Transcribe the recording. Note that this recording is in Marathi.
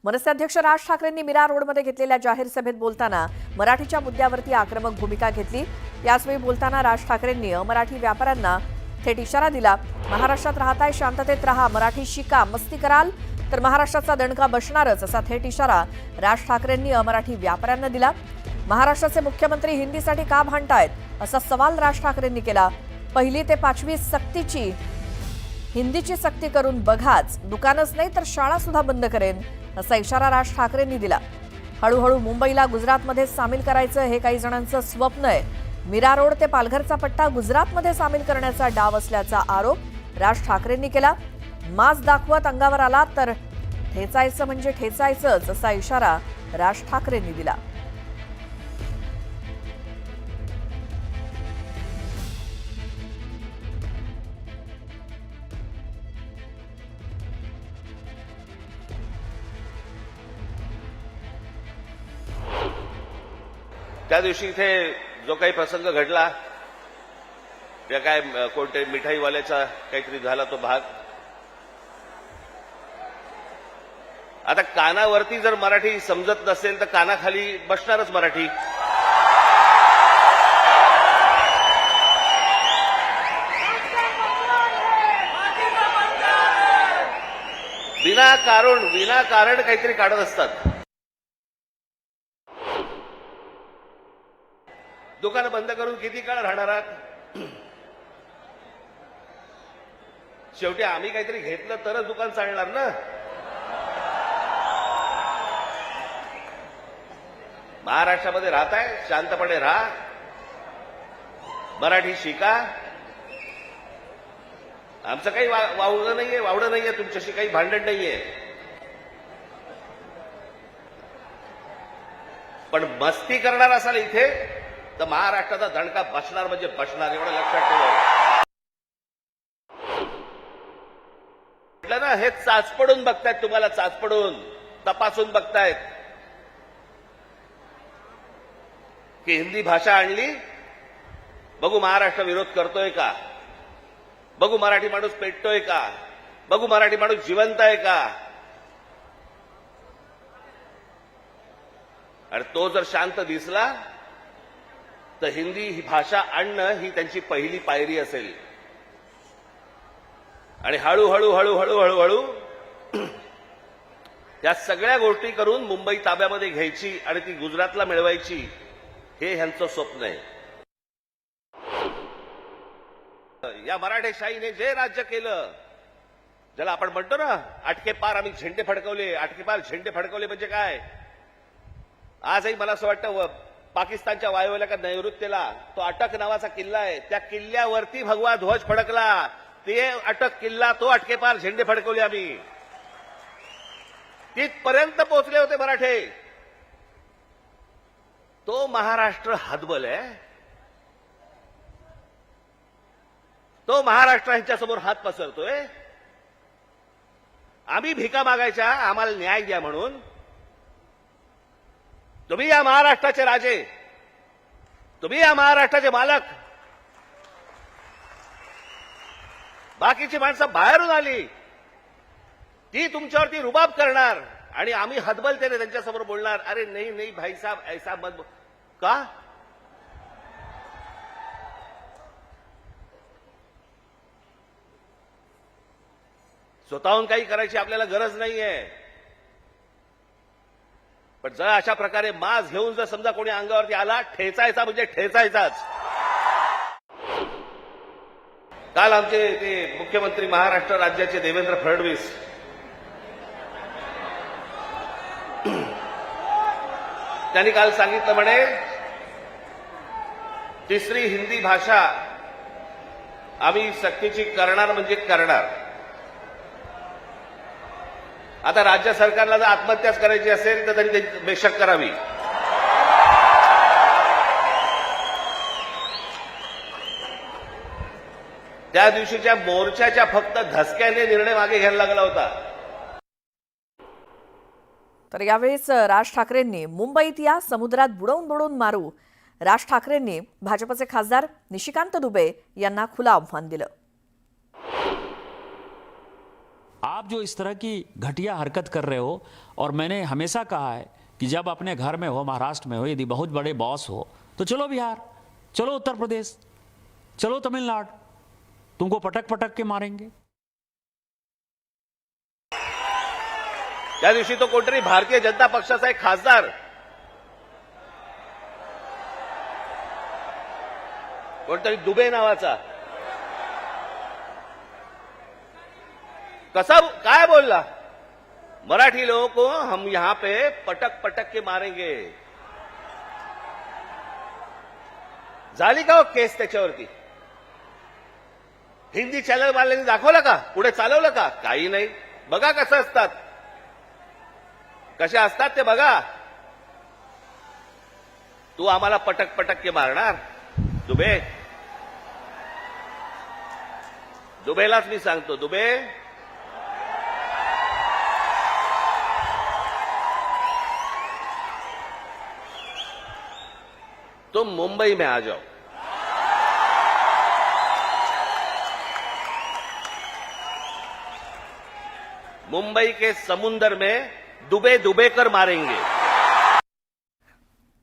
मनसे अध्यक्ष राज ठाकरेंनी मीरा रोडमध्ये घेतलेल्या जाहीर सभेत बोलताना मराठीच्या मुद्द्यावरती आक्रमक भूमिका घेतली। याचवेळी बोलताना राज ठाकरेंनी अमराठी व्यापाऱ्यांना थेट इशारा दिला। महाराष्ट्रात राहताय, शांततेत राहा, मराठी शिका, मस्ती कराल तर महाराष्ट्राचा दणका बसणारच, असा थेट इशारा राज ठाकरेंनी अमराठी व्यापाऱ्यांना दिला। महाराष्ट्राचे मुख्यमंत्री हिंदीसाठी का भांडतायत, असा सवाल राज ठाकरेंनी केला। 1ली ते 5वी सक्तीची हिंदीची सक्ती करून बघाच, दुकानच नाही तर शाळा सुद्धा बंद करेन, असा इशारा राज ठाकरेंनी दिला। हळूहळू मुंबईला गुजरातमध्ये सामील करायचं हे काही जणांचं स्वप्न आहे। मीरा रोड ते पालघरचा पट्टा गुजरातमध्ये सामील करण्याचा डाव असल्याचा आरोप राज ठाकरेंनी केला। मास दाखवत अंगावर आला तर ठेचायचं म्हणजे ठेचायचंच, असा इशारा राज ठाकरेंनी दिला। त्या दिवशी इथे जो काही प्रसंग घडला, त्या काय कोणत्या मिठाईवाल्याचा काहीतरी झाला तो भाग, आता कानावरती जर मराठी समजत नसेल तर कानाखाली बसणारच मराठी। विनाकारण काहीतरी काढत असतात। दुकान बंद करून किती काळ राहणार आहात? शेवटी आम्ही काहीतरी घेतलं तरच दुकान चालणार ना। महाराष्ट्रामध्ये राहताय, शांतपणे राहा, मराठी शिका। आमचं काही वावडं नाहीये, तुमच्याशी काही भांडण नाहीये, पण मस्ती करणार असाल इथे तर महाराष्ट्राचा दणका बसणार म्हणजे बसणार, एवढं लक्षात ठेवा। म्हटलं ना, हे चाचपडून बघतायत, तुम्हाला चाचपडून तपासून बघतायत की हिंदी भाषा आणली, बघू महाराष्ट्र विरोध करतोय का, बघू मराठी माणूस पेटतोय का, बघू मराठी माणूस जिवंत आहे का। आणि तो जर शांत दिसला तर हिंदी ही भाषा आणणं ही त्यांची पहिली पायरी असेल। आणि हळूहळू त्या सगळ्या गोष्टी करून मुंबई ताब्यामध्ये घ्यायची आणि ती गुजरातला मिळवायची, हे ह्यांचं स्वप्न आहे। या मराठेशाहीने जे राज्य केलं, ज्याला आपण म्हणतो ना अटके पार आम्ही झेंडे फडकवले, अटके पार झेंडे फडकवले म्हणजे काय? आजही मला असं वाटतं पाकिस्तानच्या वायव्येला का नैऋत्येला तो अटक नावाचा किल्ला आहे, त्या किल्ल्यावरती भगवा ध्वज फडकला, ते अटक किल्ला, तो अटके पार झेंडे फडकवले आम्ही, तिथपर्यंत पोहोचले होते मराठे। तो महाराष्ट्र हतबल आहे, तो महाराष्ट्र ह्यांच्यासमोर हात पसरतोय। आम्ही भिका मागायच्या आम्हाला न्याय द्या म्हणून। तुम्ही या महाराष्ट्राचे राजे, तुम्ही या महाराष्ट्राचे मालक, बाकीची माणसं बाहेरून आली, ती तुमच्यावरती रुबाब करणार आणि आम्ही हतबलतेने त्यांच्यासमोर बोलणार, अरे नहीं नहीं भाई साहब ऐसा मत का? स्वतःहून काही करायची आपल्याला गरज नाहीये, पण जर अशा प्रकारे मास घेऊन जर समजा कोणी अंगावरती आला, ठेचायचा म्हणजे ठेचायचाच। काल आमचे ते मुख्यमंत्री महाराष्ट्र राज्याचे देवेंद्र फडणवीस त्यांनी काल सांगितलं म्हणे, तिसरी हिंदी भाषा आम्ही सक्तीची करणार म्हणजे करणार। आता राज्य सरकारला जर आत्महत्याच करायची असेल तर त्यांनी बेशक करावी। त्या दिवशीच्या मोर्चाच्या फक्त धसक्याने निर्णय मागे घ्यायला लागला होता। तर यावेळीच राज ठाकरेंनी मुंबईत या समुद्रात बुडवून मारू, राज ठाकरेंनी भाजपचे खासदार निशिकांत दुबे यांना खुलं आव्हान दिलं। आप जो इस तरह की घटिया हरकत कर रहे हो, और मैंने हमेशा कहा है कि जब अपने घर में हो, महाराष्ट्र में हो, यदि बहुत बड़े बॉस हो तो चलो बिहार, चलो उत्तर प्रदेश, चलो तमिलनाडु, तुमको पटक पटक के मारेंगे। त्या दिवशी तो कोणतरी भारतीय जनता पक्षाचा एक खासदार, कोणतरी दुबे नावाचा, कसा काय बोलला, मराठी लोगों को हम यहां पे पटक पटक के मारेंगे। झाली का हो केस त्याच्यावरती? हिंदी चॅनल वाल्यांनी दाखवलं का? पुढे चालवलं का? काही नाही। बघा कसं असतात, कसे असतात ते बघा। तू आम्हाला पटक पटक के मारणार दुबे? दुबेलाच मी सांगतो, दुबे तुम मुंबई में आ जाओ, मुंबई के समुंदर में डुबे डुबे कर मारेंगे।